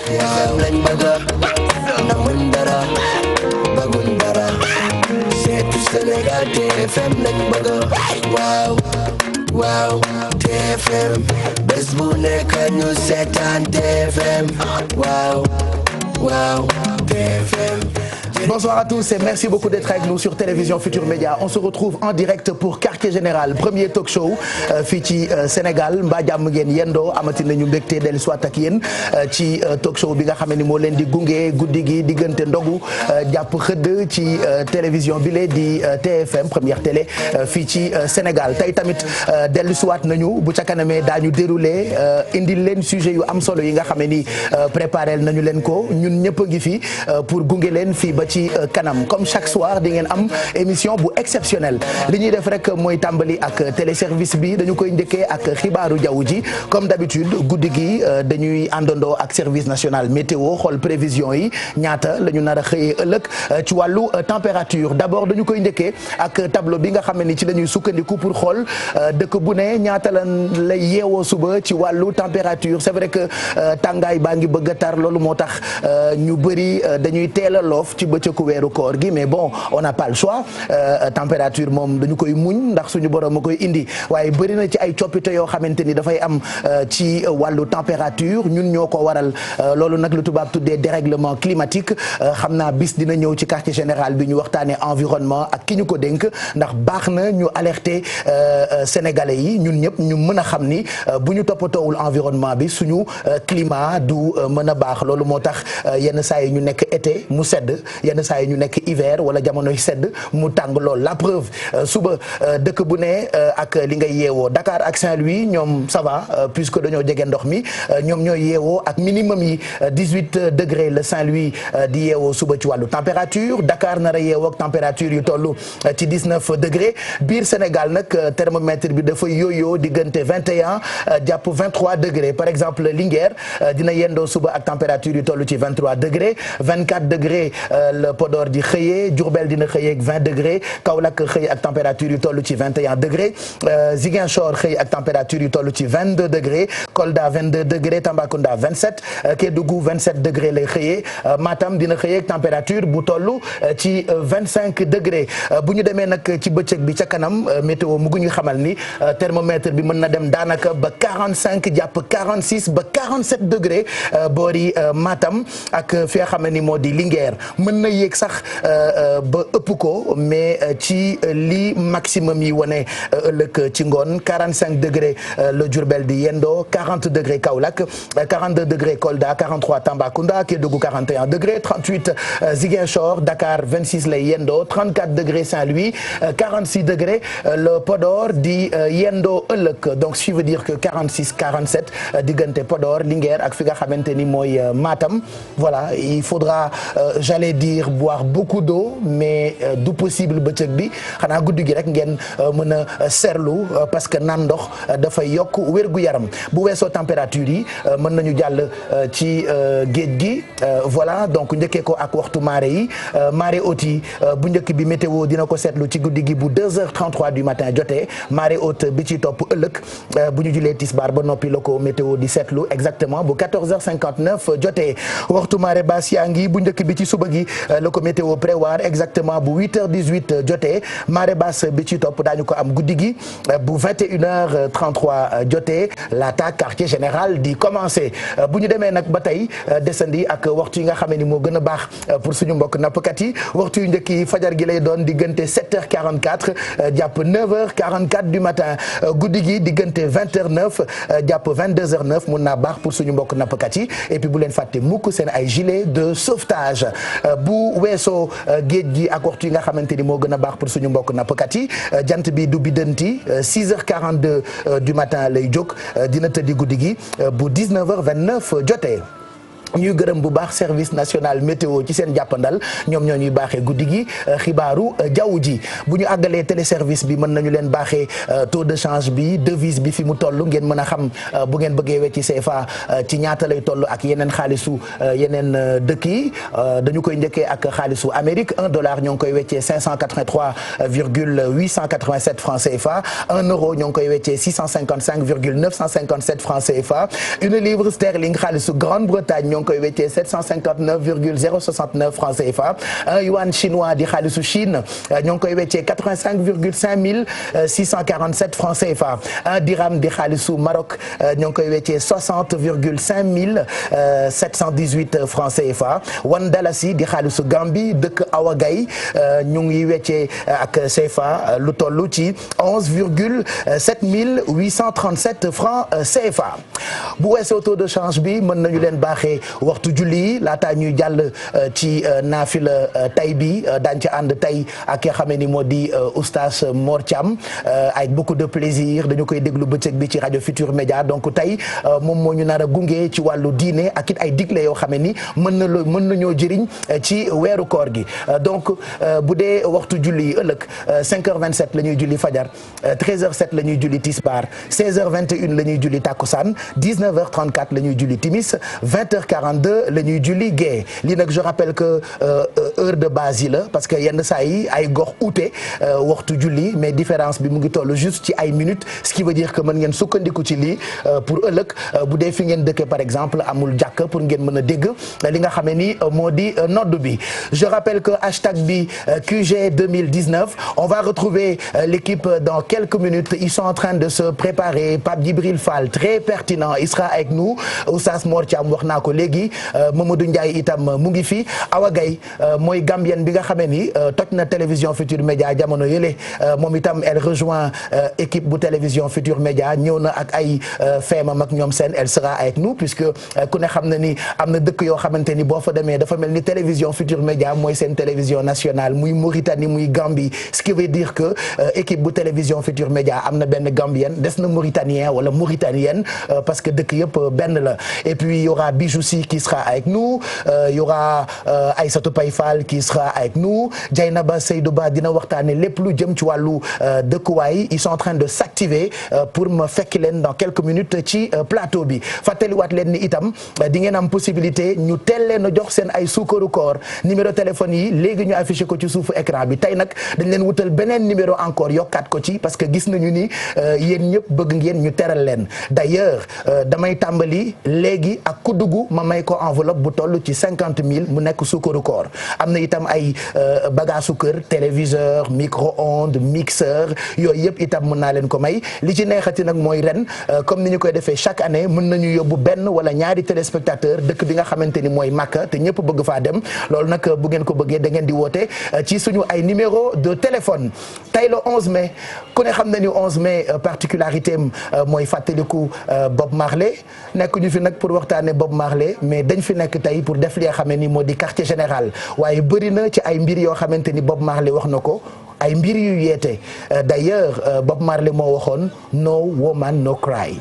TFM lañ bëgg namuñ dara bëgguñ dara seetu Sénégal TFM lañ bëgg waaw waaw TFM bés bu nekk ñu seetaan TFM waaw waaw TFM. Bonsoir à tous et merci beaucoup d'être avec nous sur Télévision Futur Média. On se retrouve en direct pour Quartier Général, premier talk show fii ci Sénégal mbaa jàmm ngeen yendoo amati nañu mbégte dellu soit ak yéen ci talk show bi nga xam ne ni moo leen di gunge guddi gi diggante ndogu jàpp xëdd ci télévision bi lee di TFM première télé fii ci Sénégal tey tamit dellu soit nañu bu ca kanamee daañu déroulé indil leen sujet yu am solo yi nga xam ne ni préparé nañu leen ko ñun ñëpp a ngi fi pour gunge leen fii ba ci kanam comme chaque soir di ngeen am émission bu exceptionnelle li ñuy def rek mooy tàmbali ak téléservice bi dañu koy njëkkee ak xibaaru jaww ji comme d'habitude guddi gi dañuy àndandoo ak service national météo xool prévision yi ñaata la ñu nar a xëyee ëllëg ci wàllu température d'abord dañu koy njëkkee ak tableau bi nga xam ne ni ci la ñuy sukkandiku pour xool dëkk bu ne ñaata la lay yeewoo suba ci wàllu température c'est vrai que tàngaay baa ngi bëgg a tar loolu moo tax ñu bëri dañuy teel a loof ci bëccëgu weeru koor gi mais bon on n'a pas le choix température moom dañu koy muñ ndax suñu borom a koy indi waaye bëri na ci ay coppite yoo xamante ni dafay am ci wàllu température ñun ñoo ko waral loolu nag lu tubaab tuddee dérèglement climatique xam naa bis dina ñëw ci quartier général bi ñu waxtaanee environnement ak ki ñu ko dénk ndax baax na ñu alerter sénégalais yi ñun ñëpp ñu mën a xam ni bu ñu toppatoowul environnement bi suñu climat du mën a baax loolu moo tax yenn saa yi ñu nekk été mu sedd yenn saa yi ñu nekk hiver wala jamonoy sedd mu tàng lool la preuve suba dëkk bu ne ak li ngay yeewoo Dakar ak Saint-Louis ñoom ça va puisque dañoo jege ndox mi ñoom ñooy yeewoo ak minimum yi 18 degrés le Saint-Louis di yeewoo suba ci wàllu température Dakar nar a yeewoo ak température yu toll ci 19 degrés biir Sénégal nag thermomètre bi dafa yooyoo diggante 21 jàpp 23 degrés par exemple Linguère dina yendoo suba ak température yu toll ci 23 degrés 24 degrés le Podor di xëyee Diourbel dina xëyee ak 20 degrés Kaolack xëy ak température yu toll ci 21 degrés Ziguinchor xëy ak température yu toll ci 22 degrés Kolda 22 degrés Tambacounda 27 Kédougou 27 degrés lay xëyee Matam dina xëyee ak température bu toll ci 25 degrés bu ñu demee nag ci bëccëg bi ca kanam météo mu ngi ñu xamal ni thermomètre bi mën na dem daanaka ba 45 jàpp 46 ba 47 degrés boori Matam ak fi nga xam ne ni moo di Linguère mën na yéeg sax ba ëpp ko mais ci li maximum yi wane ëllëg ci ngoon 45 degrés le Diourbel di yendoo 40 degrés Kaolack 42 degrés Kolda 43 Tambacounda Kédougou 41 degrés 38 Ziguinchor Dakar 26 lay yendoo 34 degrés Saint-Louis 46 degrés le Podor di yendoo ëllëg donc ce qui veut dire que 46 47 diggante Podor Linguère ak fi nga xamante ni mooy Matam voilà il faudra j'allais dire boire beaucoup d'eau mais du possible bëccëg bi xanaa guddi gi rek ngeen mën a seerlu parce que naan ndox dafay yokk wérgu yaram bu weesoo température yi mën nañu jàll ci géej gi voilà donc njëkkee ko ak waxtu marée yi marée haute yi bu njëkk bi météo dina ko seetlu ci guddi gi bu 2h33 du matin jotee marée haute bi ci topp ëllëg bu ñu julee tisbaar ba noppi la ko météo di seetlu exactement bu 14h59 jotee waxtu marée basse yaa ngi bu njëkk bi ci suba gi la ko météo prévoir exactement bu 8h18 jotee marée basse bi ci topp daañu ko am guddi gi bu 21h33 jotee laata quartier général di commencer bu ñu demee nag ba tey desandi ak waxtu yi nga xam ne ni moo gën a baax pour suñu mbokk nappkat yi waxtu yu njëkk yi fajar gi lay doon diggante 7h44 jàpp 9h44 du matin guddi gi diggante 20h09 jàpp 22h09 mun naa baax pour suñu mbokk nappkat yi et puis bu leen fàtte mukk seen ay gilet de sauvetage bu weesoo géej gi ak waxtu yi nga xamante ni moo gën a baax pour suñu mbokk nappkat yi jant bi du biddanti 6h42 du matin lay jóg dina tëddi guddi gi bu 19h29 jotee. ñuy gërëm bu baax service national météo ci seen jàppandal ñoom ñoo ñuy baaxee guddi gi xibaaru jaww ji bu ñu àggalee téléservice bi mën nañu leen baaxee taux de change bi devise bi fi mu toll ngeen mën a xam bu ngeen bëggee wecci CFA ci ñaata lay toll ak yeneen xaalisu yeneen dëkk yi dañu koy njëkkee ak xaalisu Amérique $1 ñoo ngi koy weccee 583,887 francs CFA €1 ñoo ngi koy weccee 655,957 francs CFA une livre sterling xaalisu Grande-Bretagne ñoo ngi koy weccee 759,069 francs CFA. un yuan chinois di xaalisu Chine ñoo ngi koy weccee 85,5647 francs CFA. un dirham di xaalisu Maroc ñoo ngi koy weccee 60,5718 francs CFA. one dalasi di xaalisu Gambie dëkk Awagay ñu ngi weccee ak CFA lu toll ci 11,7837 francs CFA. bu weesoo taux de change bi mën nañu leen baaxee waxtu julli laata ñuy jàll ci naafila tay bi daañu ci ànd tay ak ki nga xam ne ni moo di oustaz Mor Thiam avec beaucoup de plaisir dañu koy déglu bëccëg bi ci rajo Futur Média donc tey moom moo ñu nar a gunge ci wàllu diine ak it ay digle yoo xam ne ni mën nañoo jëriñ ci weeru koor gi donc bu dee waxtu julli ëllëg 5h27 la ñuy julli fajar 13h07 la ñuy julli tisbaar 16h21 la ñuy julli takkusaan 19h34 la ñuy julli timis 20h42 la ñuy julli gée lii nag je rappelle que heure de base yi la parce que yenn saa yi ay gox ute waxtu julli mais différence bi mu ngi toll juste ci ay minutes ce qui veut dire que mën ngeen sukkandiku ci lii pour ëllëg bu dee fi ngeen dëkkee par exemple amul jàkk pour ngeen mën a dégg li nga xamee ni moo di nodd bi je rappelle que hashtag bi QG 2019 on va retrouver l'équipe dans quelques minutes ils sont en train de se préparer Pape Djibril Fall très pertinent il sera avec nous Oustaz Mor Thiam wax naa ko léegi Mamadou Ndiaye itam mu ngi fi Awa Gaye mooy Gambienne bi nga xamee ni toj na télévision Futur Média jamono yële moom itam elle rejoint équipe bu télévision Futur Média ñëw na ak ay feemam ak ñoom seen elle sera avec nous puisque ku ne xam na ni am na dëkk yoo xamante ni boo fa demee dafa mel ni télévision Futur Média mooy seen télévision nationale muy Mauritanie muy Gambie ce qui veut dire que équipe bu télévision Futur Média am na benn Gambienne des na Mauritanien wala Mauritanienne parce que dëkk yëpp benn la et puis il y aura Bijoussi qui sera avec nous il y aura Aïssatou Paye Fall qui sera avec nous Dieynaba Seydou Ba dina waxtaane lépp lu jëm ci wàllu dëkkuwaay ils sont en train de s'activer pour ma fekki leen dans quelques minutes ci plateau bi fàttaliwaat leen ni itam di ngeen am possibilité ñu teel leen a jox seen ay suukaru koor numéro téléphone yi léegi ñu affiché ko ci suufu écran bi tey nag dañ leen wutal beneen numéro encore yokkaat ko ci parce que gis nañu ni yéen ñëpp bëgg ngeen ñu teral leen d'ailleurs damay tàmbali léegi ak ku dugg ma may ko enveloppe bu toll ci 50 000 mu nekk suukaru koor am na itam ay bagaasu kër téléviseur micro-ondes mixeur yooyu yëpp itam mën naa leen ko may li ci neexati nag mooy ren comme ni ñu koy defee chaque année mën nañu yóbbu benn wala ñaari téléspectateur dëkk bi nga xamante ni mooy Makka te ñëpp bëgg faa dem loolu nag bu ngeen ko bëggee da ngeen di woote ci suñu ay numéro de téléphone tey le 11 mai ku ne xam na ni 11 mai particularité am mooy fàttaliku Bob Marley nekk ñu fi nag pour waxtaane Bob Marley mais dañ fi nekk tey pour def li nga xam ne ni moo di quartier général waaye bëri na ci ay mbir yoo xamante ni Bob Marley wax na ko ay mbir yu yeete d'ailleurs Bob Marley moo waxoon no woman no cry.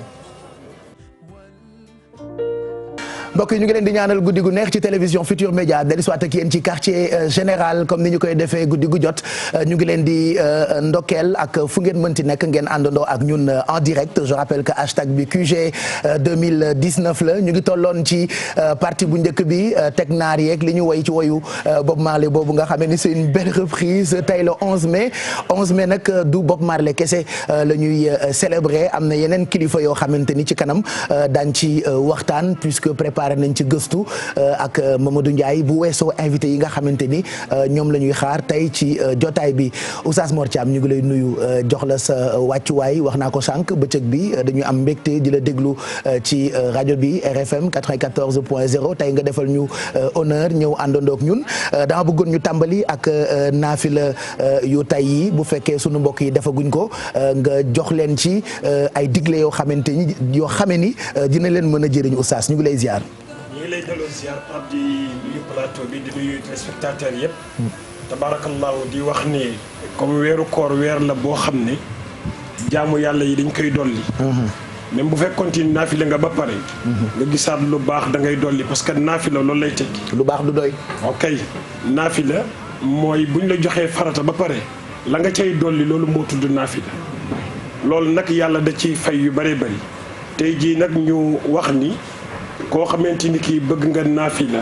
mbokk yi ñu ngi leen di ñaanal guddi gu neex ci télévision Futur Média dellu si waat ak yéen ci quartier général comme ni ñu koy defee guddi gu jot ñu ngi leen di ndokkeel ak fu ngeen mënti nekk ngeen àndandoo ak ñun en direct je rappelle que hashtag bi QG 2019 la ñu ngi tolloon ci partie bu njëkk bi teg naar yeeg li ñu woy ci woyu Bob Marley boobu nga xam ne c'est une belle reprise tey le 11 mai 11 mai nag du Bob Marley kese la ñuy célébrer am na yeneen kilifa yoo xamante ni ci kanam daañ ci waxtaan puisque préparé nañ ci gëstu ak Mamadou Ndiaye bu weesoo invité yi nga xamante ni ñoom la ñuy xaar tey ci jotaay bi Oustaz Mor Thiam ñu ngi lay nuyu jox la sa wàccuwaay wax naa ko sànq bëccëg bi dañu am mbégte di la déglu ci rajo bi RFM 94.0 tey nga defal ñu honneur ñëw àndandoog ñun dama bëggoon ñu tàmbali ak naafila yu tay yi bu fekkee sunu mbokk yi defaguñ ko nga jox leen ci ay digle yoo xamante ni yoo xame ni dina leen mën a jëriñ Oustaz ñu ngi lay ziar. ñu ngi lay delloo ziar Pape di nuyu plateau bi di nuyu téléspectateurs yëpp. tabarakallahu di wax ni comme weeru koor weer la boo xam ne jaamu yàlla yi dañ koy dolli. même bu fekkoon ni naafila nga ba pare. nga gisaat lu baax da ngay dolli parce que naafila loolu lay tekki. lu baax du doy. ok naafila mooy buñ la joxee farata ba pare la nga cay dolli loolu moo tudd naafila loolu nag yàlla da ciy fay yu bëree bëri tey jii nag ñu wax ni. koo xamante ni kii bëgg nga naafila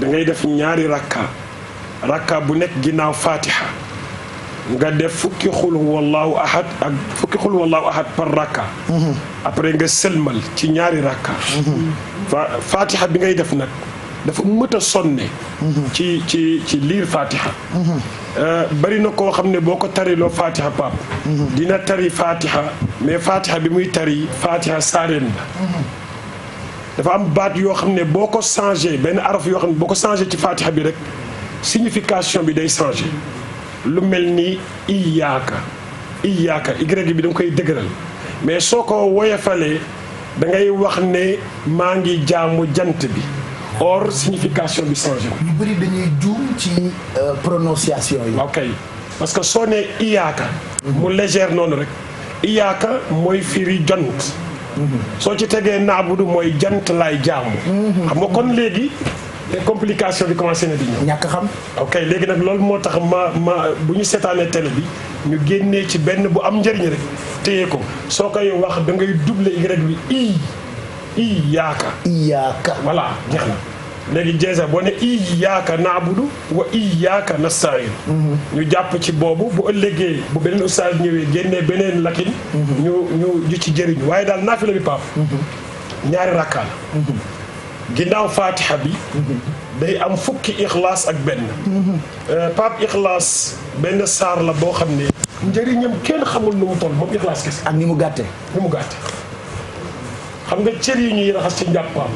da ngay def ñaari rakka bu nekk ginnaaw fatiha nga def fukki xul wallahu ahad ak fukki xul wallahu ahad par rakka. après nga sëlmal ci ñaari rakka. fatiha bi ngay def nag dafa mët a sonne. ci liir fatiha. bari na koo xam ne boo ko tariloo fatiha pap dina tari fatiha mais fatiha bi muy tari fatiha saareen la. dafa am baat yoo xam ne boo ko changé benn araf yoo xam ne boo ko changé ci fatiha bi rek signification bi day changé. lu mel ni iyaaka y bi da nga koy dëgëral mais soo ko woyofalee da ngay wax ne maa ngi jaamu jant bi or signification bi changé. ñu bëri dañuy juum ci prononciation yi. ok parce que soo nee iyaaka mu légère noonu rek iyaaka mooy firi jant. soo ci tegee naabudu mooy jant laay jaamu. xam nga kon léegi. les complications bi commencé na di ñëw. ñàkk xam. ok léegi nag loolu moo tax ma bu ñu seetaanee télé bi ñu génnee ci benn bu am njëriñ rek téye ko soo koy wax da ngay doubler y bi iyaaka. voilà jeex na léegi jeesa boo ne iyaaka naabudu wa iyaaka nasta'iin. ñu jàpp ci boobu bu ëllëgee bu beneen ustaas ñëwee génnee beneen lakin. ñu ci jëriñu waaye daal naafila bi paap. ñaari rakkaa la. ginnaaw fatiha bi day am fukki ixlaas ak benn Pape ixlaas benn saar la boo xam ne njëriñam kenn xamul nu mu toll moom ixlaas kese ak ni mu gàtte xam nga cër yi ñuy raxas ci njàppaam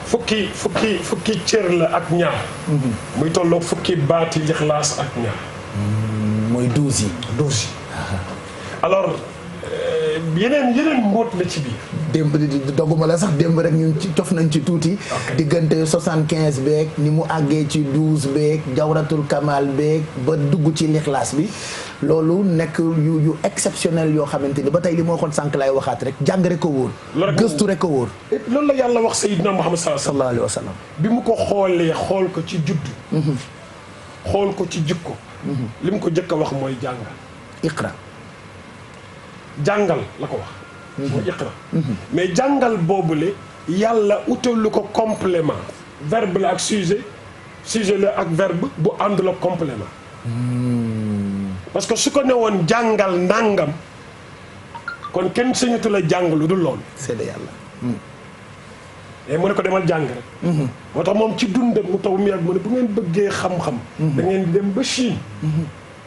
fukki cër la ak ñaar muy tolloog fukki baati ixlaas ak ñaar mooy 12 yi alors yeneen mbóot la ci biir. démb dogguma la sax démb rek ñu ci cof nañ ci tuuti. diggante 75 beeg ni mu àggee ci 12 beeg jawratul kamal beeg ba dugg ci lixlaas bi loolu nekk yu exceptionnel yoo xamante ni ba tey li ma waxoon sànq laay waxaat rek jàng rek ko wóor. gëstu rek ko wóor. loolu la yàlla wax Seydina Muhammad sallallahu alayhi wa sallam. bi mu ko xoolee xool ko ci judd. xool ko ci jikko. li mu ko jëkk a wax mooy jàngal. iqra. jàngal la ko wax. mooy iqra. mais jàngal boobule yàlla utalu ko complément. verbe la ak sujet la ak verbe bu ànd la complément. parce que su ko ne woon jàngal ndàngam kon kenn sañatu la jàng lu dul loolu. c'est de yàlla. et mu ne ko demal jàng rek. moo tax moom ci dundam mu taw mu yàgg mu ne bu ngeen bëggee xam-xam. da ngeen di dem ba Chine.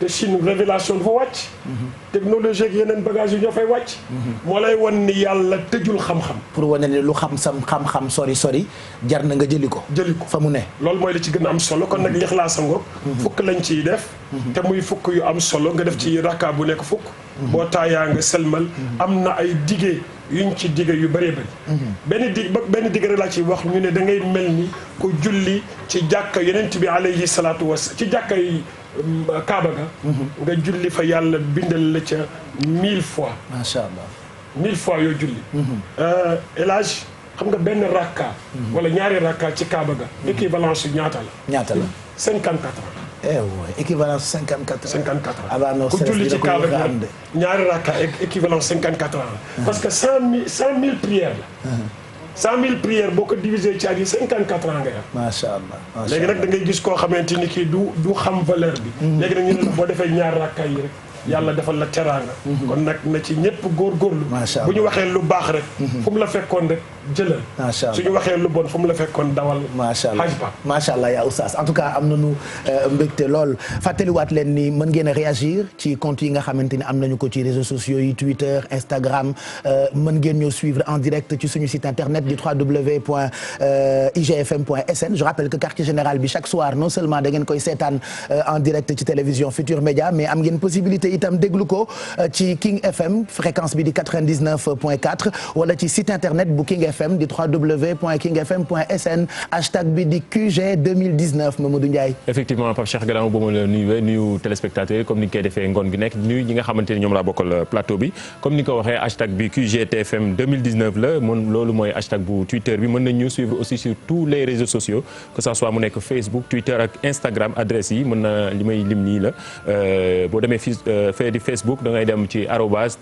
te Chine révélation dafa wàcc. technologie ak yeneen bagages yi ñoo fay wàcc. moo lay wan ni yàlla tëjul xam-xam. pour wane ne lu xam-xam sori jar na nga jëli ko fa mu ne. loolu mooy li ci gën a am solo kon nag lixlaas a ngoog. fukk lañ ciy def. te muy fukk yu am solo nga def ci rakka bu nekk fukk. boo taayaa nga selmal. am na ay dige yuñ ci dige yu bëree bëri. benn dige rek laa ciy wax ñu ne da ngay mel ni ku julli ci jàkka yonent bi alayhi salaatu wa ci jàkka yi. Kaaba ga. nga julli fa yàlla bindal la ca 1000 fois. macha allah 1000 fois yoo julli. El Hadj xam nga benn rakka. wala ñaari rakka ci Kaaba ga. équivalence yu ñaata la. 54 ans. équivalence 54 ans. 54 ans. abaa noo ku julli ci Kaaba ga ñaari rakka équivalence 54 ans. parce que 100 000 prières la. 100 000 prières boo ko divisé ci at yi 54 ans ngay am. macha allah léegi nag da ngay gis koo xamante ni kii du xam valeur bi. léegi nag ñu ne boo defee ñaar rakka yi rek yàlla defal la teraanga. kon nag na ci ñëpp góorgóorlu. macha allah bu ñu waxee lu baax rek. fu mu la fekkoon rek jëlal. macha allah su ñu waxee lu bon fu mu la fekkoon dawal. macha allah xaj ba. macha allah yaa oustaz en tout cas am nañu mbégte lool fàttaliwaat leen ni mën ngeen a réagir ci compte yi nga xamante ni am nañu ko ci réseaux sociaux yi Twitter Instagram mën ngeen ñoo suivre en direct ci suñu site internet di www.igfm.sn. je rappelle que quartier général bi chaque soir non seulement da ngeen koy seetaan en direct ci télévision Futur Média mais am ngeen possibilité itam déglu ko ci King FM fréquence bi di 99.4 wala ci site internet bu King FM di www.kingfm.sn hashtag bi di QG 2019 Mamadou Ndiaye. effectivement Pape Cheikh gannaaw boo ma la nuyu téléspectateurs comme ni ñu koy defee ngoon gi nekk nuyu ñi nga xamante ni ñoom laa bokkal plateau bi comme ni nga ko waxee hashtag bi QGTFM 2019 la loolu mooy hashtag bu Twitter bi mën nañ ñu suivre aussi sur tous les réseaux sociaux que ça soit mu nekk Facebook Twitter ak Instagram adresse yi mën na li may lim nii la boo demee fee di Facebook da ngay dem ci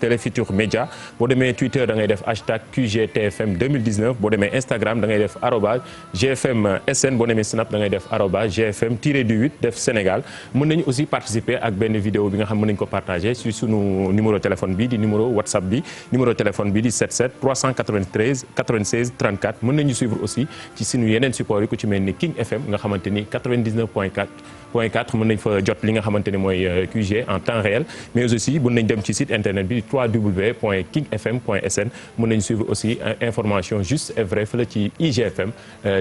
@Télé Futurs Médias boo demee Twitter da ngay def hashtag QGTFM 2019 2019 boo demee Instagram da ngay def @GFM SN boo demee Snap da ngay def @GFM-8 def Sénégal mën nañu aussi participer ak benn vidéo bi nga xam mën nañu ko partager sur sunu numéro téléphone bi di numéro WhatsApp bi numéro téléphone bi di 77 393 96 34 mën nañu suivre aussi ci sunu yeneen support yi ku ci mel ni King FM nga xamante ni 99.4 mën nañ fa jot li nga xamante ni mooy QG en temps réel mais aussi mën nañ dem ci site internet bi www.kingfm.sn mën nañ suivre aussi information juste et vrai fële ci IGFM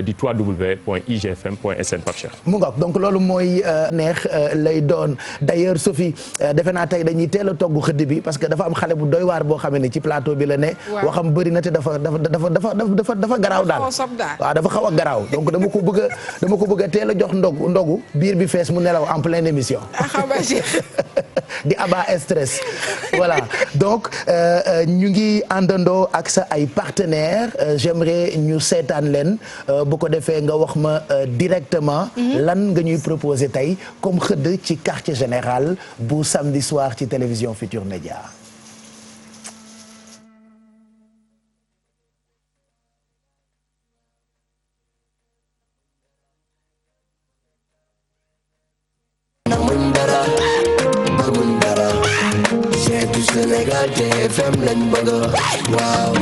di www.igfm.sn Pape Cheikh. mu ngoog donc loolu mooy neex lay doon d'ailleurs Sophie defe naa tey dañuy teel a togg xëdd bi parce que dafa am xale bu doy waar boo xam ne ci plateau bi la ne. waxam bëri na te dafa garaaw daal. waaw dafa xaw a garaaw donc dama ko bëgg a teel a jox ndogu biir bi fees mu nelaw en pleine émission. di aba stress voilà donc ñu ngi àndandoo ak sa ay partenaires j'aimerais ñu seetaan leen bu ko defee nga wax ma directement lan nga ñuy proposer tey comme xëdd ci quartier général bu samedi soir ci télévision Futur Média. Sénégal TFM lañ bëgg waaw.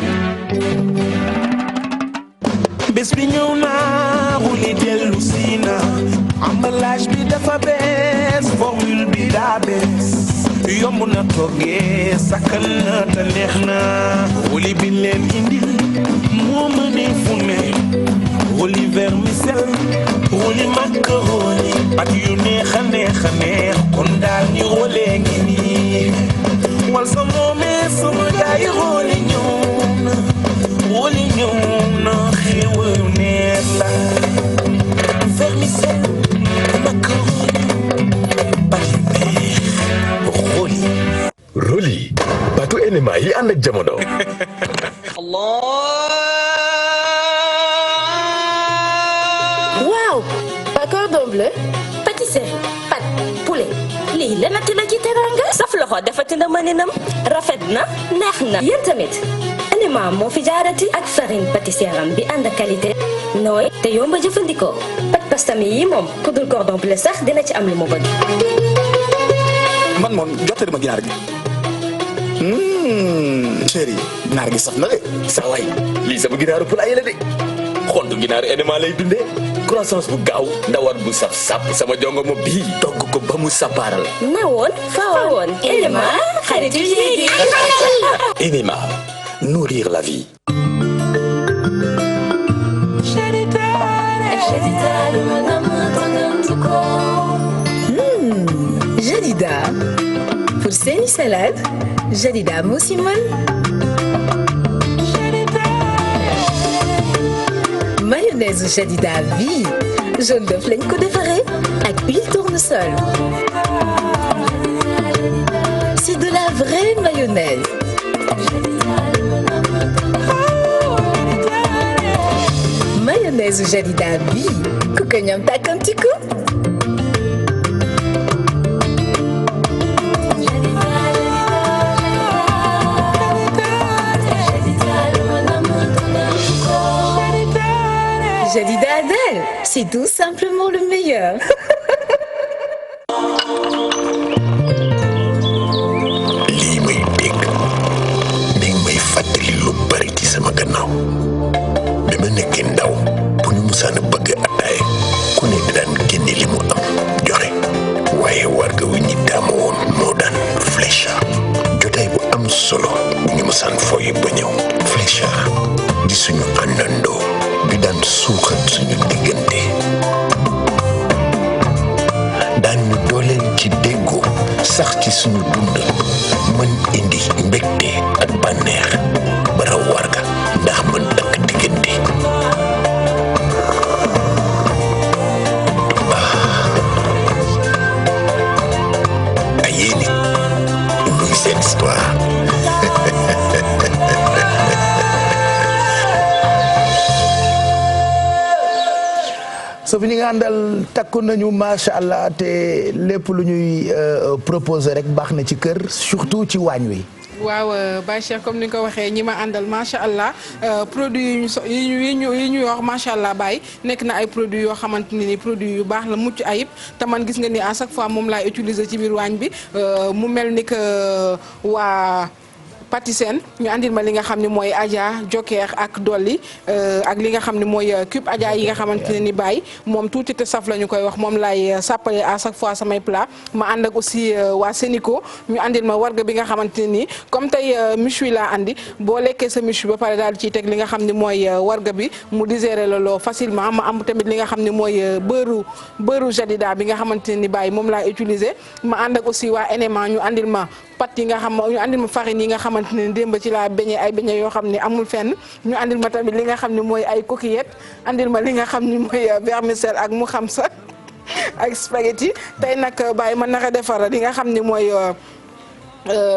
bés bi ñëw naa wuli dellu si na emballage bi dafa bees formule bi daa bees yomb na toggee sakkan na te neex na wuli bi leen indil moo mënee fu ne wuli vermicelle wuli macaroni ak yu neex a neex a neex kon daal ñu wolee ngi nii wal sa moomee sama gaay xooli ñëw na xéewal neex la vermicelle macaroni bari neex xooli Roli baatu enema yi ànd ak jamono. waaw cordon bleu pâtisserie pâte poulet lii lenati la ci teranga saf loxo defati na mëninam rafet na neex na yéen tamit Enema moo fi jaarati ak farine pâtissière am bi ànd ak qualité nooy te yomba jëfandikoo pâte pastami yi moom ku dul cordon bleu sax dina ci am lu mu bëgg. man moom jottali ma ginaar gi chéri ginaar gi saf na de saa waay lii sama ginaaru poulailler la de xontu ginaaru enema lay dundee croissance bu gaaw ndawal bu saf sap sama jongo mo bii togg ko ba mu sapaaral. nawoon fawoon Enema xaritu jéegi. Enema nourrir la vie. Jadida pour seeni salade Jadida moo si mën. mayonnaise Jadida bi jaune d'œuf lañ ko defaree ak huile tournesol. c'est de la vraie mayonnaise. mayonnaise Jadida bi ku ko ñam tàkkamti ko. Jadida Adel, c'est tout simplement le meilleur. lii may dégg dégg may fàttali lu bari ci sama gannaaw bi ma nekkee ndaw bu ñu musaan bëgg ataay ku ne daan génne li mu am joxe waaye warga wi ñi daamu woon moo daan Flécha jotaay bu am solo bu ñu musaan fooye ba ñëw Flécha di suñu àndandoo bi daan suuxat suñu diggante daan ñu dooleel ci déggoo sax ci suñu dund mën indi mbégte ak bànneex ba raw warga ndax mën takk diggante a yéeni luy seen histoire Sophie ñi nga àndal takku nañu macha allah te lépp lu ñuy proposer rek baax na ci kër surtout ci waañ wi. waaw Baye Cheikh comme ni nga ko waxee ñi ma àndal macha allah produits yi ñu wax macha allah Baye nekk na ay produits yoo xamante ni produits yu baax la mucc ayib te man gis nga ni à chaque fois moom laay utiliser ci biir waañ bi mu mel ni que waa Patisen ñu andil ma li nga xam ne mooy Adja Joker ak Dolly ak li nga xam ne mooy cube Adja yi nga xamante ne ni Baye moom tuuti te saf la ñu koy wax moom laay sàppale à chaque fois samay plat ma ànd ak aussi waa Sénico ñu andil ma warga bi nga xamante ne nii comme tey méchoui laa andi boo lekkee sa méchoui ba pare daal di ciy teg li nga xam ne mooy warga bi mu digérer la loo facilement ma am tamit li nga xam ne mooy beurre jadida bi nga xamante ne ni Baye moom laay utiliser ma ànd ak aussi waa NMA ñu andil ma pat yi nga xam ñu andil ma farine yi nga xamante ne démb ci laa beñe ay beñe yoo xam ne amul fenn ñu andil ma tamit li nga xam ne mooy ay coquillettes andil ma li nga xam ne mooy vermicelle ak mu xam sa ak spaghetti tey nag Baye ma naka defar li nga xam ne mooy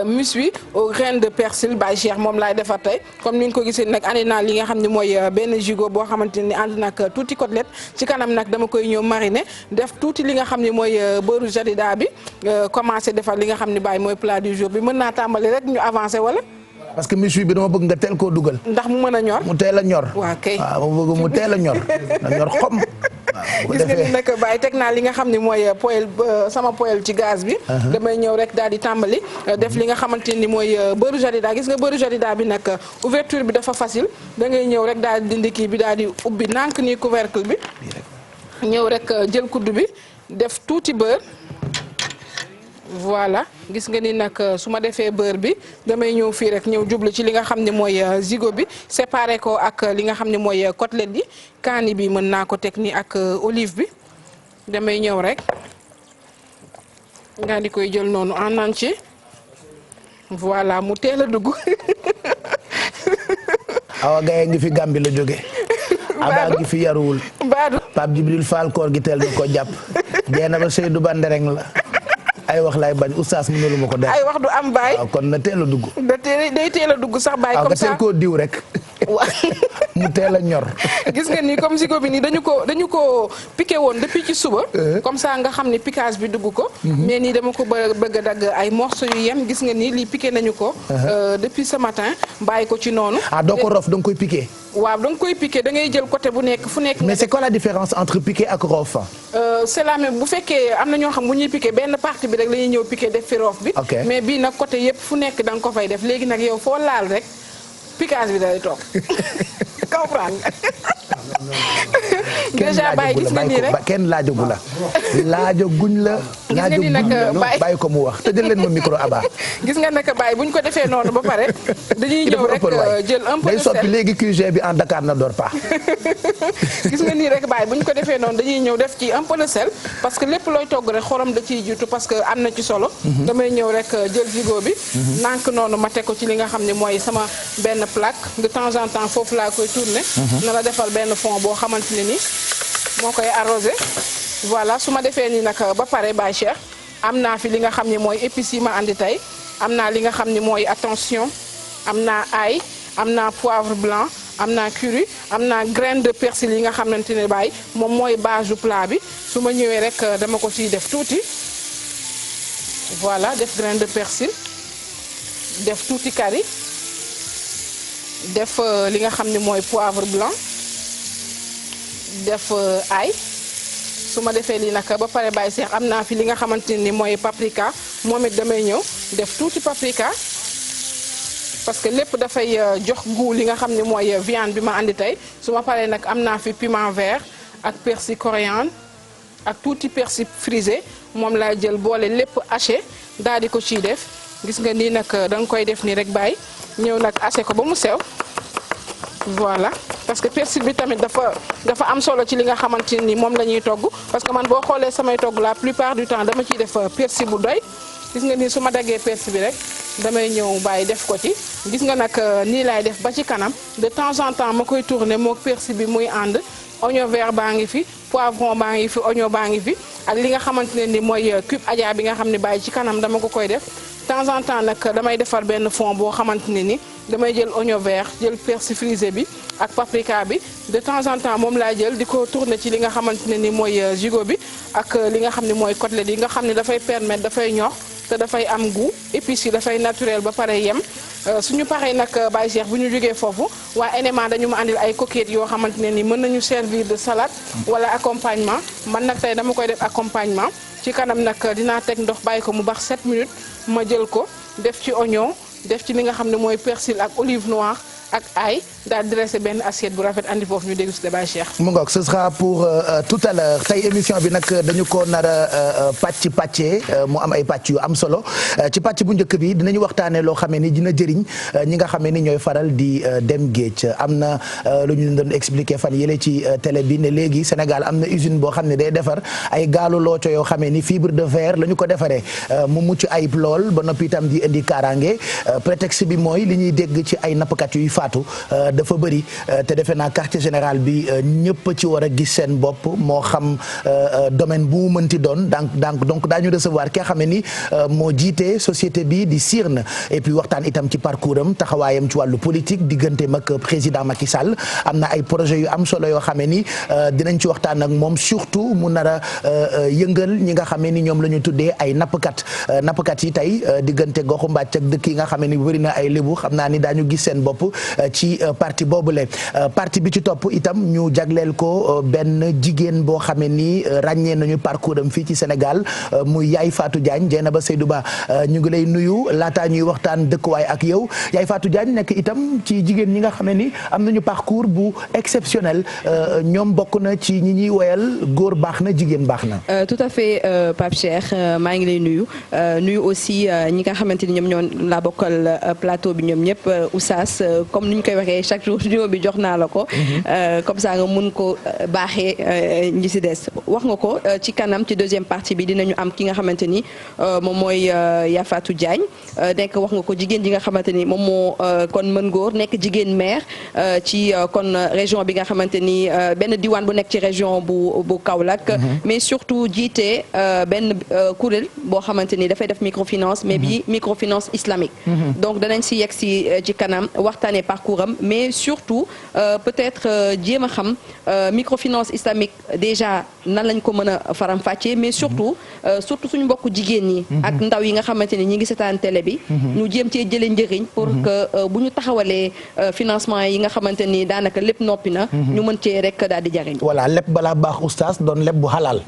méchoui au grain de persil Baye Cheikh moom laay defar tey comme ni nga ko gisee nag andi naa li nga xam ne mooy benn gigot boo xamante ni ànd nag tuuti côtelette ci kanam nag dama koy ñëw mariner def tuuti li nga xam ne mooy beurre jadida bi commencé defar li nga xam ne Baye mooy plat du jour bi mën naa tàmbali rek ñu avancé wala. parce que méchoui bi dama bëgg nga teel koo dugal. ndax mu mën a ñor. mu teel a ñor. waaw kay waaw ma bëgg mu teel a ñor na ñor xom. gis nga ni nag Baye teg naa li nga xam ne mooy poêle sama poêle ci gaz bi. damay ñëw rek daal di tàmbali def li nga xamante ni mooy beurre jadida gis nga beurre jadida bi nag ouverture bi dafa facile da ngay ñëw rek daal di dindi kii bi daal di ubbi nànk nii couvercle bi. ñëw rek jël kuddu bi def tuuti beurre. voilà gis nga ni nag su ma defee beurre bi damay ñëw fii rek ñëw jublu ci li nga xam ne mooy gigot bi séparé ko ak li nga xam ne mooy côtelette yi kaani bi mën naa ko teg nii ak olive bi damay ñëw rek nga di koy jël noonu en entier voilà mu teel a dugg. Awa Gaye ngi fi Gàmbi la jóge Aba ngi fi yaruwul Pape Djibril Fall koor gi teel na ko jàpp jeena ba Seydou Bandereng la ay wax laay bañ oustaz mënalu ma ko def ay wax du am Baye waaw kon na teel a dugg day teel a dugg sax Baye comme ça nga teel koo diw rek mu teel a ñor gis nga ni comme gigot bi nii dañu ko piqué woon depuis ci suba comme ça nga xam ne piquage bi dugg ko mais nii dama ko bëgg a dagg ay morceaux yu yem gis nga ni lii piqué nañu ko depuis ce matin bàyyi ko ci noonu doo ko rof da nga koy piqué waaw da nga koy piqué da ngay jël côté bu nekk fu nekk mais c'est quoi la différence entre piqué ak roof c'est la même bu fekkee am na ñoo xam bu ñuy piqué benn partie bi rek la ñuy ñëw piqué def fi roof bi mais bii nag côté yëpp fu nekk da nga ko fay def léegi nag yow foo laal rek piquage bi day toog comprendre déjà Baye gis nga nii rek kenn laajagu la laajaguñ la laajaguñ la bàyyi ko mu wax tëjal leen ma micro Aba gis nga nag Baye buñ ko defee noonu ba pare dañuy ñëw rek jël un peu de sel day soppi léegi QG bi en Dakar na door pas gis nga nii rek Baye buñ ko defee noonu dañuy ñëw def ci un peu de sel parce que lépp looy togg rek xorom da ciy jiitu parce que am na ci solo damay ñëw rek jël gigot bi nànk noonu ma teg ko ci li nga xam ne mooy sama benn plaque de temps en temps foofu laa koy tourner na la defal benn fond boo xamante ne ni moo koy arrosé voilà su ma defee nii nag ba pare Baye Cheikh am naa fi li nga xam ne mooy épices yi ma andi tey am naa li nga xam ne mooy attention am naa ail am naa poivre blanc am naa curry am naa graine de persil yi nga xamante ne Baye moom mooy base du plat bi su ma ñëwee rek dama ko ciy def tuuti voilà def graine de persil def tuuti curry def li nga xam ne mooy poivre blanc def ail su ma defee lii nag ba pare Baye Cheikh am naa fi li nga xamante ni mooy paprika moom it damay ñëw def tuuti paprika parce que lépp dafay jox goût li nga xam ne mooy viande bi ma andi tey su ma paree nag am naa fi piment vert ak persil coriandre ak tuuti persil frisé moom laa jël boole lépp haché daal di ko ciy def gis nga nii nag da nga koy def nii rek Baye ñëw nag haché ko ba mu sew voilà parce que persil bi tamit dafa am solo ci li nga xamante ni moom la ñuy togg parce que man boo xoolee samay togg la plupart du temps dama ciy def persil bu doy gis nga ni su ma daggee persil bi rek damay ñëw Baye def ko ci gis nga nag nii laay def ba ci kanam de temps en temps ma koy tourner moo persil bi muy ànd oignon vert baa ngi fi poivron baa ngi fi oignon baa ngi fi ak li nga xamante ne ni mooy cube Adja bi nga xam ne Baye ci kanam dama ko koy def temps en temps nag damay defar benn fond boo xamante ne ni damay jël oignon vert jël persil frisé bi ak paprika bi de temps en temps moom laa jël di ko tourner ci li nga xamante ne ni mooy gigot bi ak li nga xam ne mooy côtelette yi nga xam ne dafay permettre dafay ñor te dafay am goût épices yi dafay naturel ba pare yem suñu paree nag Baye Cheikh bu ñu jógee foofu waa NMA dañu ma andil ay coquillettes yoo xamante ne ni mën nañu servir de salade wala accompagnement man nag tey dama koy def accompagnement ci kanam nag dinaa teg ndox bàyyi ko mu bax 7 minutes ma jël ko def ci oignon def ci li nga xam ne mooy persil ak olive noire ak ail daal dressé benn assiette bu rafet andi foofu ñu dégusté Baye Cheikh. mu ngoog ce sera pour tout à l'heure tey émission bi nag dañu ko nar a pàccee mu am ay pàcc yu am solo ci pàcc bu njëkk bi dinañu waxtaanee loo xamee ni dina jëriñ ñi nga xamee ni ñooy faral di dem géej am na lu ñu doon expliqué fan yële ci télé bi ne léegi Sénégal am na usine boo xam ne day defar ay gaalu looco yoo xamee ni fibre de verre la ñu ko defaree mu mucc ayib lool ba noppi itam di indi kaaraange prétexte bi mooy li ñuy dégg ci ay nappkat yuy faatu dafa bëri te defe naa quartier général bi ñëpp ci war a gis seen bopp moo xam domaine bu mu mënti doon donc daañu recevoir ki nga xam ne ni moo jiite société bi di Sirne et puis waxtaan itam ci parcours am taxawaayam ci wàllu politique digganteem ak président Macky Sall am na ay projets yu am solo yoo xam ne ni dinañ ci waxtaan ak moom surtout mu nar a yëngal ñi nga xam ne ni ñoom la ñu tuddee ay nappkat yi tey diggante goxu mbàcc ak dëkk yi nga xam ne ni bëri na ay lébu xam naa ni daañu gis seen bopp ci parti boobule parti bi ci topp itam ñu jagleel ko benn jigéen boo xamee ni ràññee nañu parcours am fii ci Sénégal muy Yaay Fatou Diagne Dieynaba Seydou Ba ñu ngi lay nuyu laataa ñuy waxtaan dëkkuwaay ak yow Yaay Fatou Diagne nekk itam ci jigéen ñi nga xamee ni am nañu parcours bu exceptionnel ñoom bokk na ci ñi ñuy woyal góor baax na jigéen baax na. Tout à fait Pape Cheikh maa ngi lay nuyu aussi ñi nga xamante ni ñoom ñoo laa bokkal plateau bi ñoom ñëpp Oustaz comme ni ñu koy waxee chaque jour studio bi jox naa la ko. comme ça nga mun ko baaxee ñi si des wax nga ko ci kanam ci deuxième partie bi dinañu am ki nga xamante ni moom mooy Yaay Fatou Diagne nekk wax nga ko jigéen ji nga xamante ni moom moo kon mën góor nekk jigéen maire ci kon région bi nga xamante ni benn diwaan bu nekk ci région bu Kaolack. mais surtout jiite benn kuréel boo xamante ni dafay def microfinance mais bi microfinance islamique. donc danañ si yegg si ci kanam waxtaanee parcours am mais surtout peut-être jéem a xam microfinance islamique déjà nan lañ ko mën a faram-fàccee mais surtout suñu mbokku jigéen ñi. ak ndaw yi nga xamante ni ñi ngi seetaan télé bi. ñu jéem cee jëlee njëriñ pour que bu ñu taxawalee financement yi nga xamante ni daanaka lépp noppi na. ñu mën cee rek daal di jariñ. voilà lépp balaa baax oustaz doon lépp bu xalaal.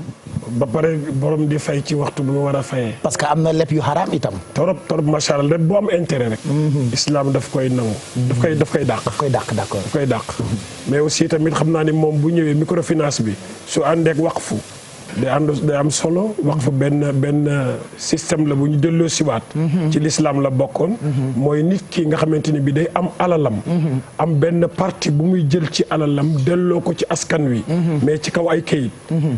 ba pare borom di fay ci waxtu bi mu war a fayee. parce que am na lépp yu xaraam itam. torop macha allah lépp boo am intérêt rek. islam daf koy nangu. daf koy dàq. d'accord. daf koy dàq mais aussi tamit xam naa ni moom bu ñëwee microfinance bi su àndeek waqfu day am solo waqfu benn système la bu ñu delloo siwaat ci l'islam la bokkoon. mooy nit ki nga xamante ni bi day am alalam. am benn partie bu muy jël ci alalam delloo ko ci askan wi. mais ci kaw ay kayit.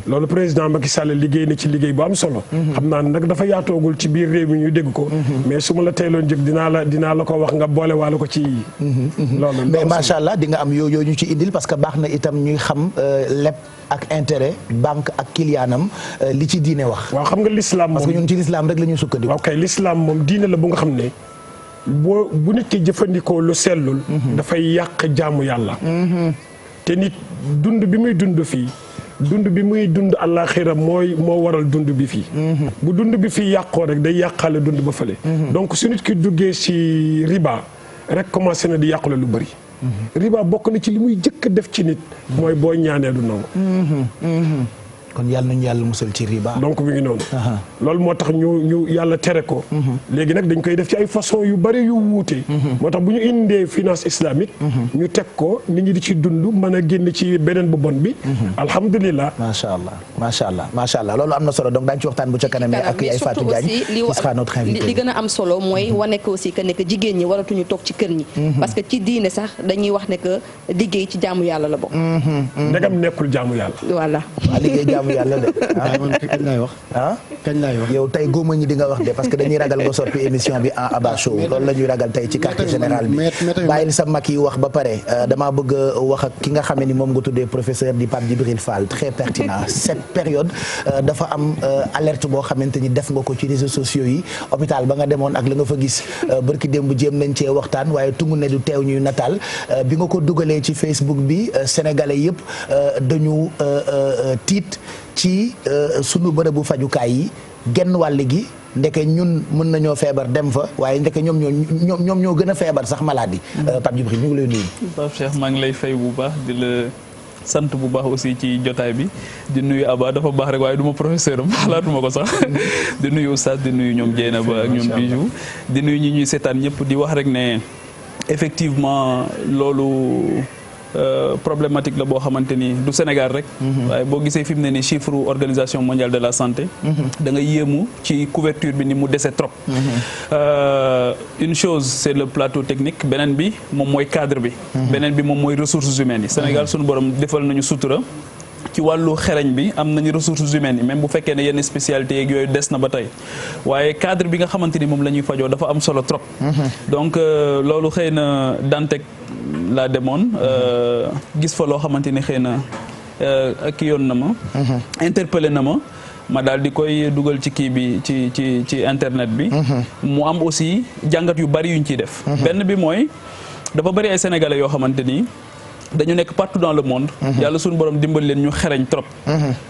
loolu président Macky Sall liggéey na ci liggéey bu am solo. xam naa nag dafa yaatoogul ci biir réew mi ñu dégg ko. mais su ma la teeloon jëg dinaa la ko wax nga boole waale ko ci. loolu mais macha allah di nga am yooyu ñu ci indil parce que baax na itam ñuy xam lépp ak intérêt banque ak kiliyaanam li ci diine wax. waaw xam nga l'islam moom parce que ñun ci l'islam rek la ñu sukkandiku. waaw kay l'islam moom diine la bu nga xam ne bu nit ki jëfandikoo lu sellul. dafay yàq jaamu yàlla. te nit dund bi muy dund fii. dund bi muy dund àllaaxira moo waral dund bi fii. bu dund bi fii yàqoo rek day yàqaale dund ba fële. donc su nit ki duggee ci riba rek commencé na di yàqule lu bëri. riba bokk na ci li muy jëkk def ci nit. mooy boo ñaanee du nangu. kon yàlla nañu yàlla musal ci riba. donc mi ngi noonu. loolu moo tax ñu yàlla tere ko. léegi nag dañ koy def ci ay façon yu bari yu wuute. moo tax bu ñu indee finance islamique. ñu teg ko nit ñi di ci dund mën a génn ci beneen bu bon bi. alhamdulilah. macha allah loolu am na solo donc daañu ci waxtaan bu ca kanam ak Yaay Fatou Diagne qui sera notre invité. li gën a am solo mooy wane ko aussi que ne que jigéen ñi waratuñu toog ci kër ñi. parce que ci diine sax dañuy wax ne que liggéey ci jaamu yàlla la bokk. ndegam nekkul jaamu yàlla. voilà. yàlla de kañ laay wax kañ laay wax yow tey góoma ñi di nga wax de parce que dañuy ragal nga soppi émission bi en Abba Show loolu la ñuy ragal tey ci quartier général bi bàyyil sa mag yi wax ba pare damaa bëgg a wax ak ki nga xamee ni moom nga tuddee professeur di Pape Djibril Fall très pertinent cette période dafa am alerte boo xamante ni def nga ko ci réseaux sociaux yi hôpital ba nga demoon ak la nga fa gis bërki démb jéem nañ cee waxtaan waaye tungu ne du teew ñuy nataal bi nga ko dugalee ci Facebook bi sénégalais yëpp dañu tiit ci sunu bërëbu fajukaay yi genn wàll gi ndeke ñun mën nañoo feebar dem fa waaye ndeke ñoom ñoo gën a feebar sax maladie. Pape Djibril ñu ngi lay nuyu. Pape Cheikh maa ngi lay fay bu baax di la sant bu baax aussi ci jotaay bi di nuyu Aba dafa baax rek waaye du ma professeur am xalaatuma ko sax di nuyu Oustaz di nuyu ñoom Dieynaba ak ñoom Bijou di nuyu ñi ñuy seetaan ñëpp di wax rek ne effectivement loolu problématique la boo xamante ni du Sénégal rek. waaye boo gisee fi mu ne ni chiffre organisation mondiale de la santé. da nga yéemu ci couverture bi ni mu dese trop. une chose c'est le plateau technique beneen bi moom mooy cadre bi. beneen bi moom mooy ressources humaines yi. Sénégal suñu borom defal nañu sutura. ci wàllu xereñ bi am nañu ressources humaines yi même bu fekkee ne yenn spécialités yeeg yooyu des na ba tey waaye cadre bi nga xamante ni moom la ñuy fajoo dafa am solo trop. donc loolu xëy na Dantec laa demoon gis fa loo xamante ni xëy na ak yoon na ma. interpellé na ma. ma daal di koy dugal ci kii bi ci internet bi. mu am aussi jàngat yu bari yuñ ciy def. benn bi mooy dafa bari ay sénégalais yoo xamante ni. dañu nekk partout dans le monde. yàlla suñu borom dimbali leen ñu xereñ trop.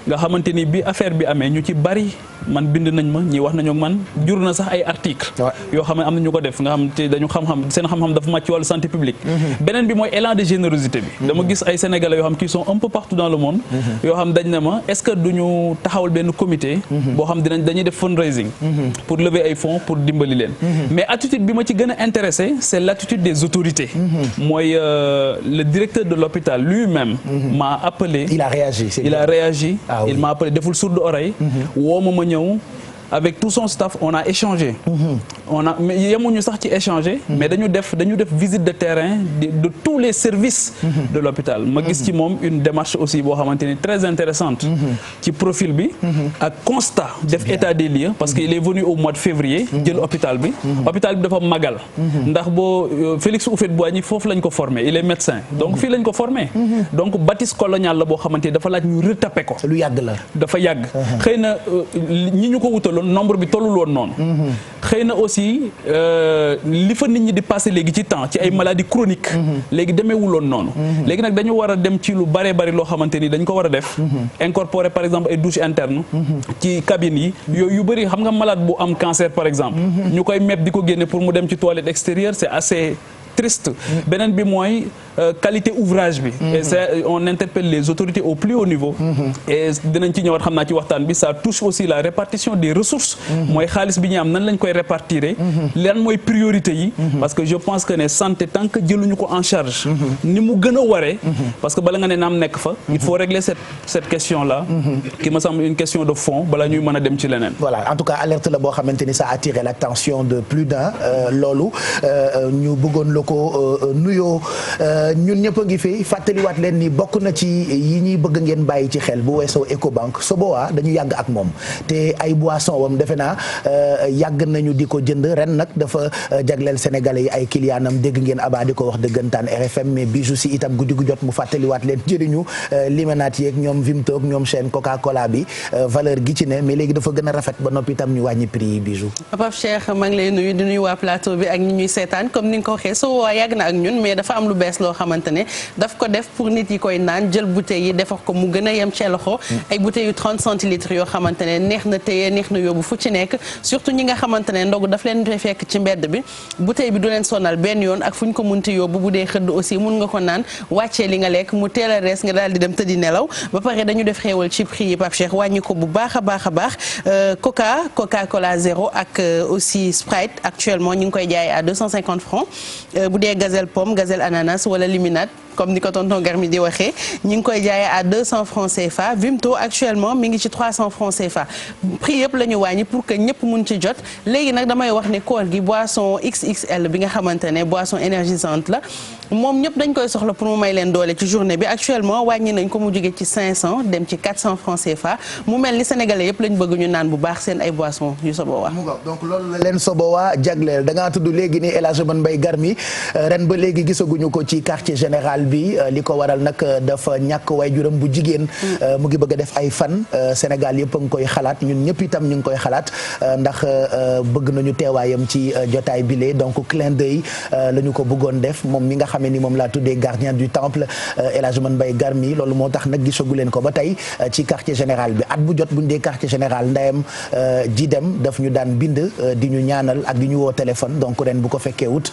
nga xamante ni bi affaire bi amee ñu ci bari man bind nañ ma ñi wax nañu ak man jur na sax ay articles. yoo xam ne am na ñu ko def nga xam te dañu xam-xam seen xam-xam dafa màcc ci wàllu santé publique. beneen bi mooy élan de générosité bi. dama gis ay sénégalais yoo xam qui sont un peu partout dans le monde. yoo xam dañ ne ma est-ce que duñu taxawal benn comité. boo xam dañuy def fundraising. pour lever ay fonds pour dimbali leen. mais attitude bi ma ci gën a intéressé c'est l'attitude des autorités. mooy le directeur de l'hôpital lui-même m'a appelé. Il a réagi. Ah, oui. Il m'a appelé deful sourde oreille. woo ma ñëw. Avec tout son staff on a échangé. mais yemuñu sax ci échanger. mais dañu def visite de terrain de tous les services. de l'hôpital ma gis ci moom une démarche aussi boo xamante ni très intéressante. ci profil bi. ak constat def état des lieux parce que il est venu au mois de février. jël hôpital bi. hôpital bi dafa magal. ndax boo Félix Houphouët-Boigny foofu lañ ko formé il est médecin donc fii lañ ko formé. donc bâtisse coloniale la boo xamante ni dafa laaj ñu retaper ko. lu yàgg la dafa yàgg. xëy na ñi ñu ko wutaloon nombre bi tollul woon noonu. xëy na aussi li fa nit ñi di passer léegi ci temps ci ay maladies chroniques. léegi demeewuloon noonu. léegi nag dañu war a dem ci lu bare bari loo xamante ni dañ ko war a def. incorporer par exemple ay douches internes. ci cabines yi yooyu yu bari xam nga malade bu am cancer par exemple. ñu koy met di ko génne pour mu dem ci toilette extérieure c'est assez triste. beneen bi mooy qualité ouvrage bi. et ça on interpelle les autorités au plus haut niveau. et dinañ ci ñëwaat xam naa ci waxtaan bi ça touche aussi la répartition des ressources. mooy xaalis bi ñu am nan lañ koy répartir. lan mooy priorité yi. parce que je pense que ne santé tant que jëluñu ko en charge. ni mu gën a waree. parce que bala nga ne naam nekk fa. il faut régler cette question là. qui me semble une question de fond bala ñuy mën a dem ci leneen. voilà en tout cas alerte la boo xamante ni ça a attiré l'attention de plus d'un loolu ñu bëggoon la ko nuyoo. ñun ñëpp a ngi fi fàttaliwaat leen ni bokk na ci yi ñuy bëgg ngeen bàyyi ci xel bu weesoo Ecobank Soboa dañu yàgg ak moom te ay boissons wam defe naa yàgg nañu di ko jënd ren nag dafa jagleel Sénégalais yi ay kiliyaanam dégg ngeen Aba di ko wax dëggantaan RFM mais Bijou si itam guddi gu jot mu fàttaliwaat leen jëriñu limonade yeeg ñoom Vimto ak ñoom chaîne Coca-Cola bi valeur gi ci ne mais léegi dafa gën a rafet ba noppi itam ñu wàññi prix yi Bijou. Pape Cheikh maa ngi lay nuyu di nuyu waa plateau bi ak ñi ñuy seetaan comme ni nga ko waxee Soboa yàgg na ak ñun mais dafa am lu bees loo xamante ne daf ko def pour nit yi koy naan jël bouteilles yi defar ko mu gën a yem ci loxo ay bouteilles yu 30 centilitres yoo xamante ne neex na téye neex na yóbbu fu ci nekk surtout ñi nga xamante ne ndogu daf leen di fekk ci mbedd bi bouteille bi du leen sonal benn yoon ak fu ñu ko munti yóbbu bu dee xëdd aussi mun nga ko naan wàccee li nga lekk mu teel a rees nga daal di dem tëddi nelaw ba pare dañu def xéewal ci prix yi Pape Cheikh wàññi ko bu baax a baax a baax Coca-Cola zéro ak aussi Sprite actuellement ñu ngi koy jaayee à 250 francs bu dee gazelle pomme gazelle ananas wala limonade comme ni ko tonton Garmi di waxee ñu ngi koy jaayee à 200 francs CFA Vimto actuellement mi ngi ci 300 francs CFA prix yëpp la ñu wàññi pour que ñëpp mun ci jot léegi nag damay wax ne koor gi boisson XXL bi nga xamante ne boisson énergisante la moom ñëpp dañ koy soxla pour mu may leen doole ci journée bi actuellement wàññi nañ ko mu jóge ci 500 dem ci 400 francs CFA mu mel ni sénégalais yëpp lañ bëgg ñu naan bu baax seen ay boissons yu Soboa. donc loolu la leen Soboa jagleel da ngaa tudd léegi ni El Hadj Mbaye Garmi ren ba léegi gisaguñu ko ci quartier général général bi li ko waral nag dafa ñàkk waajuram bu jigéen mu ngi bëgg a def ay fan Sénégal yëpp a ngi koy xalaat ñun ñëpp itam ñu ngi koy xalaat ndax bëgg nañu teewaayam ci jotaay bile donc clin d'œil la ñu ko bëggoon def moom mi nga xamee ni moom laa tuddee gardien du temple El Hadj Man Mbaye Garmi loolu moo tax nag gisagu leen ko ba tey ci quartier général bi at bu jot bu ñu dee quartier général ndeyam ji dem daf ñu daan bind di ñu ñaanal ak di ñu woo téléphone donc ren bu ko fekkee wut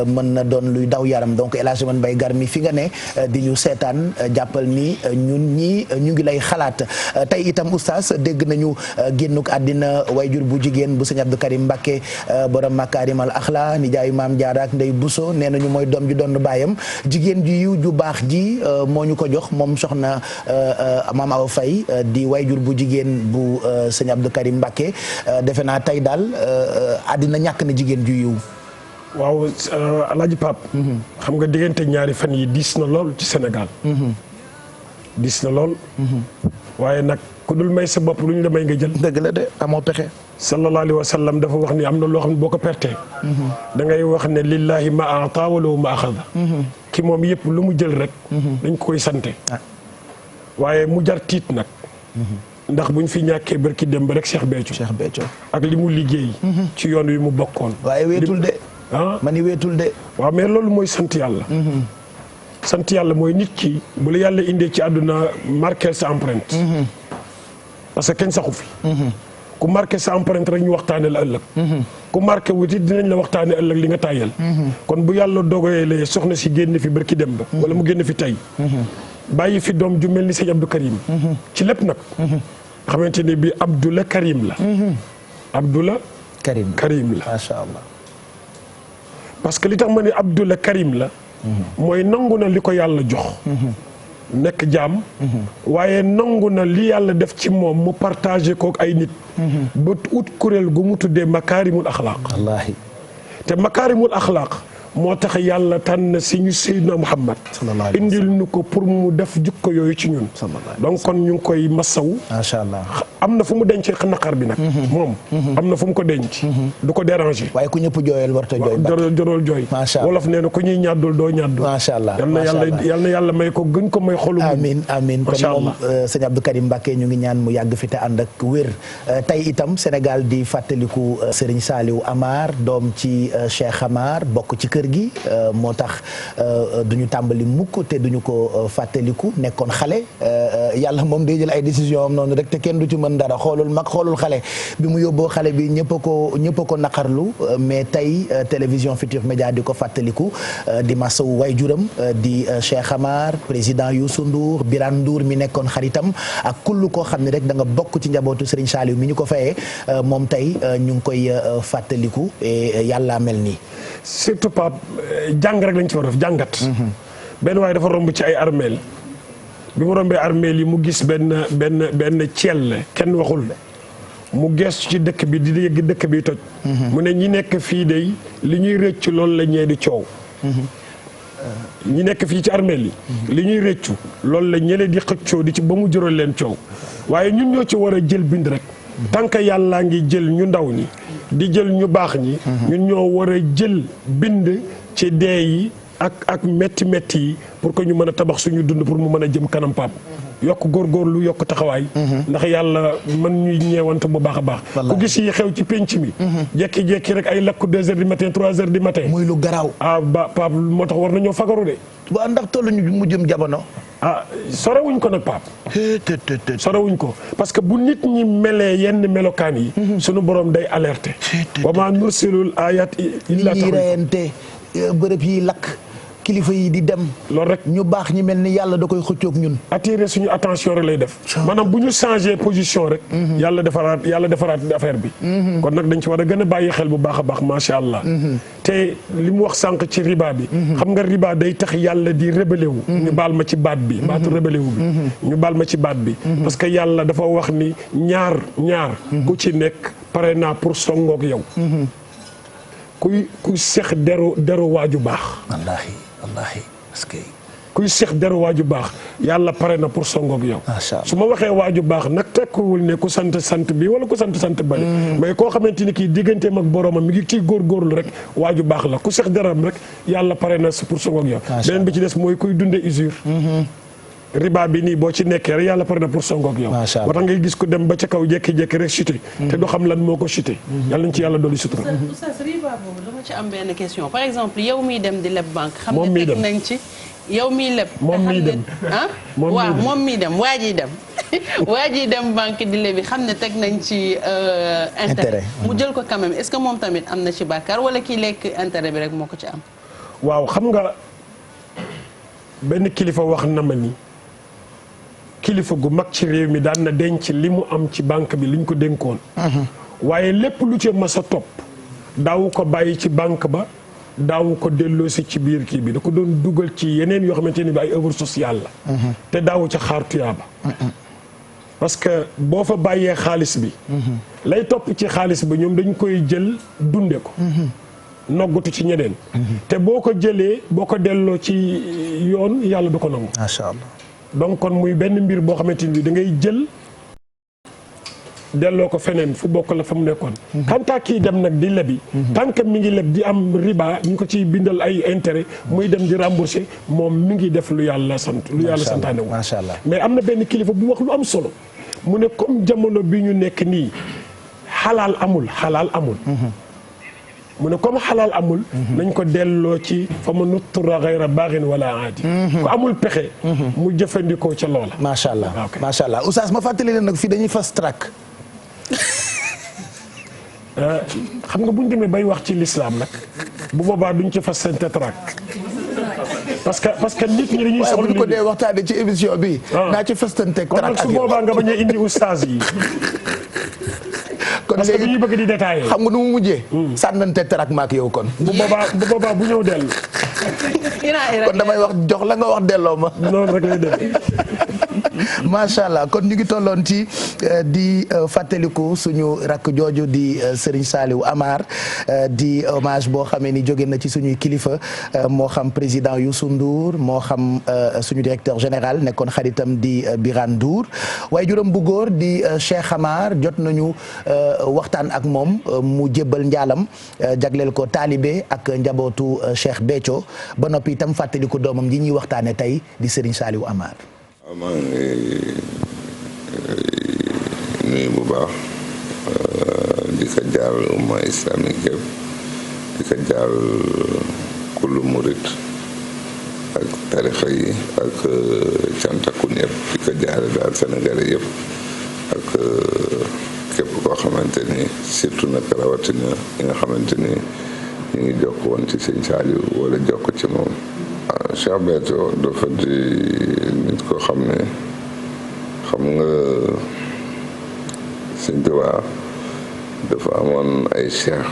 mën na doon luy daw yaram donc El Hadj Man Mbaye Garmi fi nga ne di ñu seetaan jàppal ni ñun ñii ñu ngi lay xalaat tey itam oustaz dégg nañu génnuk àddina wayjur bu jigéen bu sëñ Abdou Karim Mbacké borom Makarimal Akhla nijaayu maam Jaara ak Ndey Buso nee nañu mooy doom ju doon baayam jigéen ju yiw ju baax ji moo ñu ko jox moom soxna maam Awa Faye di wayjur bu jigéen bu sëñ Abdou Karim Mbacké defe naa tey daal àddina ñàkk na jigéen ju yiw. waaw Alaaji Pape xam nga diggante ñaari fan yi diis na lool ci Sénégal diis na lool waaye nag ku dul may sa bopp lu ñu la may nga jël dëgg la de amoo pexe sallallahu alayhi wa sallam dafa wax ni am na loo xam ne boo ko pertee da ngay wax ne lillahi ma ata wa lahu ma axada ki moom yëpp lu mu jël rek dañ ko koy sante waaye mu jar tiit nag ndax buñ fi ñàkkee barki dem ba rek Cheikh Béthio ak li mu liggéey ci yoon wi mu bokkoon waaye weetul de ma ni weetul de waaw mais loolu mooy sant yàlla sant yàlla mooy nit ki bu la yàlla indee ci àdduna marqué sa empreinte parce que kenn saxu fi ku marqué sa empreinte rek ñu waxtaane la ëllëg ku marqué wuti dinañ la waxtaane ëllëg li nga tàyyal kon bu yàlla dogalee soxna si génn fi barki dem ba wala mu génn fi tey bàyyi fi doom ju mel ni sëñ Abdou Karim ci lépp nag xamante ne bi Abdoula Karim la Abdoula Karim la macha allah parce que li tax ma ne Abdoula Karim la mooy nangu na li ko yàlla jox nekk jaam waaye nangu na li yàlla def ci moom mu partagé kook ay nit ba ut kuréel gu mu tuddee makaarimul axlaaq wallaahi te makaarimul axlaaq moo tax yàlla tànn si ñu Seydina Muhammad indil ñu ko pour mu def jukko yooyu ci ñun donc kon ñu ngi koy masaw macha allah am na fu mu denc naqar bi nag moom am na fu mu ko denc du ko déranger waaye ku ñëpp jooyal warta jooy jorol jooy wolof nee na ku ñuy ñàddul doo ñàddu macha allah yal na yàlla may ko gën ko may xolu amin amin kon moom sëñ Abdou Karim Mbacké ñu ngi ñaan mu yàgg fi te ànd ak wér tey itam Sénégal di fàttaliku Serigne Saliou Amar doom ci Cheikh Amar bokk ci kër gi moo tax duñu tàmbali mukk te duñu ko fàttaliku nekkoon xale yàlla moom day jël ay décision am noonu rek te kenn du ci mën dara xoolul mag xoolul xale bi mu yóbboo xale bi ñëpp a ko naqarlu mais tey télévision Futurs Médias di ko fàttaliku di masawu waajuram di Cheikh Amar président Youssou Ndour Birane Ndour mi nekkoon xaritam ak kullu koo xam ne rek da nga bokk ci njabootu Serigne Saliou mi ñu ko fayee moom tey ñu ngi koy fàttaliku et yàlla mel nii surtout Pape jàng rek lañ ci war a def jàngat benn waaye dafa romb ci ay armeel bi mu rombee armeel yi mu gis benn ciel kenn waxul mu geestu ci dëkk bi di yëgg dëkk bi toj mu ne ñi nekk fii de li ñuy rëccu loolu la ñee di coow ñi nekk fii ci armeel yi li ñuy rëccu loolu la ñële di xëccoo di ci ba mu jural leen coow waaye ñun ñoo ci war a jël bind rek tant que yàllaa ngi jël ñu ndaw ñi di jël ñu baax ñi ñun ñoo war a jël bind ci dee yi ak metti yi pour que ñu mën a tabax suñu dund pour mu mën a jëm kanam Pape yokk góorgóorlu yokk taxawaay ndax yàlla mën ñuy ñeewante bu baax a baax ku gis yi xew ci penc mi jekki-jekki rek ay lakku 2 heures du matin 3 heures du matin muy lu garaaw ba Pape moo tax war nañoo fagaru de waa ndax tolluñu mu jëm jamono sorewuñ ko nag Pape sorewuñ ko parce que bu nit ñi melee yenn melokaan yi suñu borom day alerté wa maa nursilul ayat illa ñi reyante bërëb yi lakk kilifa yi di dem loolu rek ñu baax ñi mel ni yàlla da koy xëccoog ñun attirer suñu attention rek lay def maanaam bu ñu changé position rek yàlla defaraat affaire bi kon nag dañ ci war a gën a bàyyi xel bu baax a baax macha allah te li mu wax sànq ci riba bi xam nga riba day tax yàlla di rébélé wu ñu baal ma ci baat bi baatu rébélé wu bi ñu baal ma ci baat bi parce que yàlla dafa wax ni ñaar ku ci nekk pare naa pour songoog yow kuy sex deru waaju baax wallaahi parce que kuy seex der waaju baax yàlla pare na pour songoog yow. su ma waxee waaju baax nag tekkuwul ne ku sant bi wala ku sant bale mais koo xamante ni kii digganteem ak boromam mi ngi ciy góorgóorlu rek waaju baax la ku seex deram rek yàlla pare na pour songoog yow. beneen bi ci des mooy kuy dunde usure. riba bi nii boo ci nekkee rek yàlla pare na pour songoog yow. moo tax ngay gis ku dem ba ca kaw jékki-jékki rek chuté. te du xam lan moo ko chuté. yàlla nañ ci yàlla dolli sutura. Oustaz riba boobu dama ci am benn question par exemple yow miy dem di leb banque. xam ne teg nañ ci yow miy leb. moom miy dem ah waaw moom miy dem waa jiy dem. waa jiy dem banque di lebi xam ne teg nañ ci intérêt mu jël ko quand même est-ce que moom tamit am na ci bàkkaar wala kii lekk intérêt bi rek moo ko ci am. waaw xam nga benn kilifa wax na ma ni. kilifa gu mag ci réew mi daan na denc li mu am ci banque bi liñ ko dénkoon. waaye lépp lu ci mas a topp daawu ko bàyyi ci banque ba daawu ko delloosi ci biir kii bi da ko doon dugal ci yeneen yoo xamante ni bi ay œuvre sociale la. te daawu ca xaar tuyaaba. parce que boo fa bàyyee xaalis bi. lay topp ci xaalis bi ñoom dañ koy jël dunde ko. noggatu ci ñeneen. te boo ko jëlee boo ko delloo ci yoon yàlla du ko nangu. macha allah. donc kon muy benn mbir boo xamante ni da ngay jël delloo ko feneen fu bokk la fa mu nekkoon. kanta kii dem nag di lebi. tant que mi ngi leb di am riba ñu ko ciy bindal ay intérêt muy dem di rembourser moom mi ngi def lu yàlla sant. lu yàlla santaane wu. macha allah mais am na benn kilifa bu wax lu am solo mu ne comme jamono bi ñu nekk nii xalaal amul. mu ne comme xalaal amul. nañ ko delloo ci fa ma nuttura gayra baaxin wala aadi. ku amul pexe. mu jëfandikoo ca loola. macha allah macha allah Oustaz ma fàttali leen nag fii dañuy fast track. xam nga bu ñu demee bay wax ci l'islam nag bu boobaa duñ ci fasante track. parce que nit ñi dañuy. soxla bu ñu ko dee waxtaanee ci émission bi. naa ci fastante track ak su boobaa nga bañ a indi oustaz yi. kon parce que dañuy bëgg di détailler. xam nga nu mu mujjee. sànnante track ma ak yow kon. bu boobaa bu ñëw dellu. kon damay wax jox la nga wax delloo ma. noonu rek lay def. macha allah kon ñu ngi tolloon ci di fàttaliku suñu rakk jooju di Serigne Saliou Amar di hommage boo xamee ni jóge na ci suñuy kilifa moo xam président Youssou Ndour moo xam suñu directeur général nekkoon xaritam di Birane Ndour waaye juróom bu góor di Cheikh Amar jot nañu waxtaan ak moom mu jébbal njaalam jagleel ko taalibe ak njabootu Cheikh Béthio ba noppi itam fàttaliku doomam ji ñuy waxtaane tey di Serigne Saliou Amar. maa ngi nuyu bu baax di ko jaal umma islamique yëpp di ko jaal kullu murit ak tarixa yi ak cantakun yëpp di ko jaale daal sénégalais yëpp ak képp koo xamante ni surtout nag rawatina ñi nga xamante ni ñu ngi jokk woon ci sëñ Saliou wala jokk ci moom. Cheikh Béthio dafa di nit ko xam ne xam nga Sëñ Tuubaa dafa amoon ay cheikh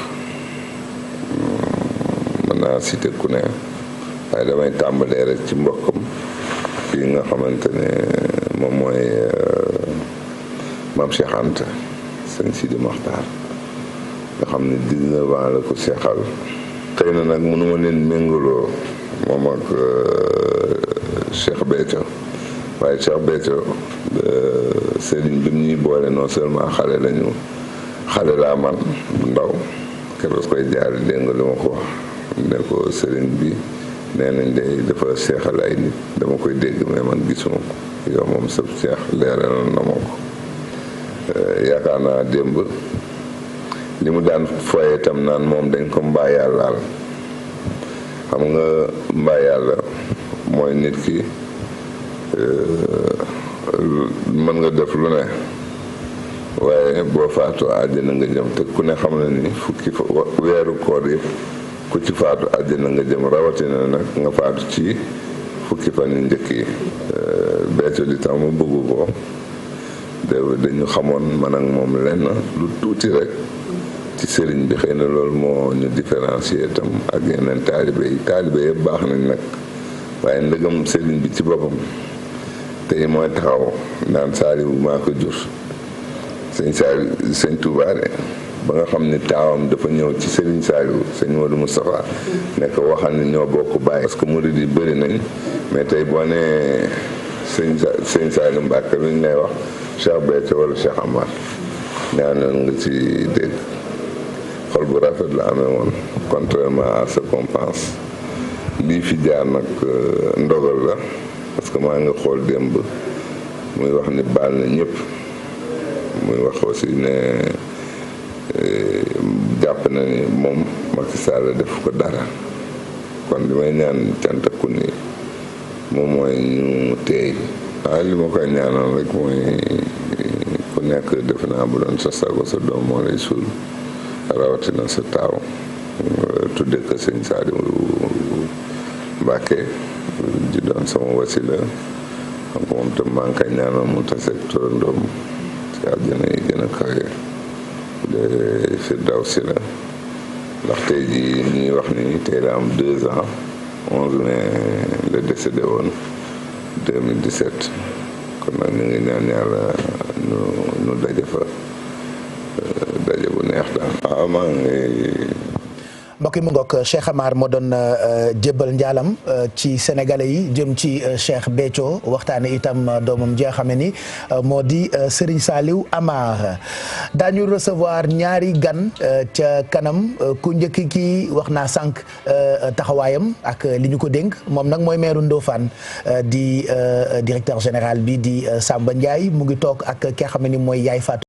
mën naa cité ku ne waaye damay tàmbalee rek ci mbokkam kii nga xamante ne moom mooy maam Cheikh Anta Sëñ Sidi Mokhtar nga xam ne 19 ans la ko seexal xëy na nag mënuma leen méngaloo moom ak Cheikh Béthio waaye Cheikh Béthio sëriñ bi ñuy boole non seulement xale laa man bu ndaw keroog koy jaar dégg nga li ma ko wax ne ko sëriñ bi nee nañ de dafa seexal ay nit dama koy dégg mais man gisuma ko yow moom sëb seex leeral na ma ko yaakaar naa démb li mu daan foye tam naan moom dañ ko mbaa yàllaal xam nga mbaa yàlla mooy nit ki mën nga def lu ne waaye boo faatu àddina nga jëm te ku ne xam na ni fukki weeru koor yëpp ku ci faatu àddina nga jëm rawatina nag nga faatu ci fukki fan yu njëkk yi Béthio li tax mu bëgg ko dañu xamoon man ak moom lenn lu tuuti rek ci sëriñ bi xëy na loolu moo ñu différencier itam ak yeneen taalibe yëpp baax nañ nag waaye ndëgam sëriñ bi ci boppam tey mooy taxaw naan Saliou maa ko jur sëñ Touba de ba nga xam ni taawam dafa ñëw ci Serigne Saliou sëñ Modou Moustapha nekk waxal ni ñoo bokk bàyyi parce que murid yi bëri nañ mais tey boo nee sëñ Saliou Mbacke lu ñu lay wax Cheikh Béthio wala Cheikh Amar ñaanal nga ci dégg xol bu rafet la amee woon contrairement à ce qu'on pense lii fi jaar nag ndogal la parce que maa ngi xool démb muy wax ni baal na ñëpp muy wax aussi ne jàpp na ni moom Macky Sall def ko dara kon li may ñaan cantaku ni moom mooy ñu teey waaye li ma koy ñaanal rek mooy ku nekk defe naa bu doon sa sago sa doom moo lay suul rawatina sa taaw tudde ko sëñ Saliou Mbacke di doon sama wasila donc moom tam maa ngi koy ñaanal mu taseeg turandoom ci àjjana yi gën a kawe de Firdawsi la ndax tey jii ñuy wax ni tey la am 2 ans 11 mai la décédé woon 2017 kon nag ñu ngi ñaan yàlla ñu daje fa daje bu neex daal. waaw maa ngi. mbokk yi mu ngoog Cheikh Amar moo doon jébbal njaalam ci sénégalais yi jëm ci Cheikh Béthio waxtaane itam doomam ji nga xam ne ni moo di Serigne Saliou Amar daañu recevoir ñaari gan ca kanam ku njëkk ki wax naa sànq taxawaayam ak li ñu ko dénk moom nag mooy maire Ndofane di directeur général bi di Samba Ndiaye mu ngi toog ak ki nga xam ne ni mooy Yaay Fatou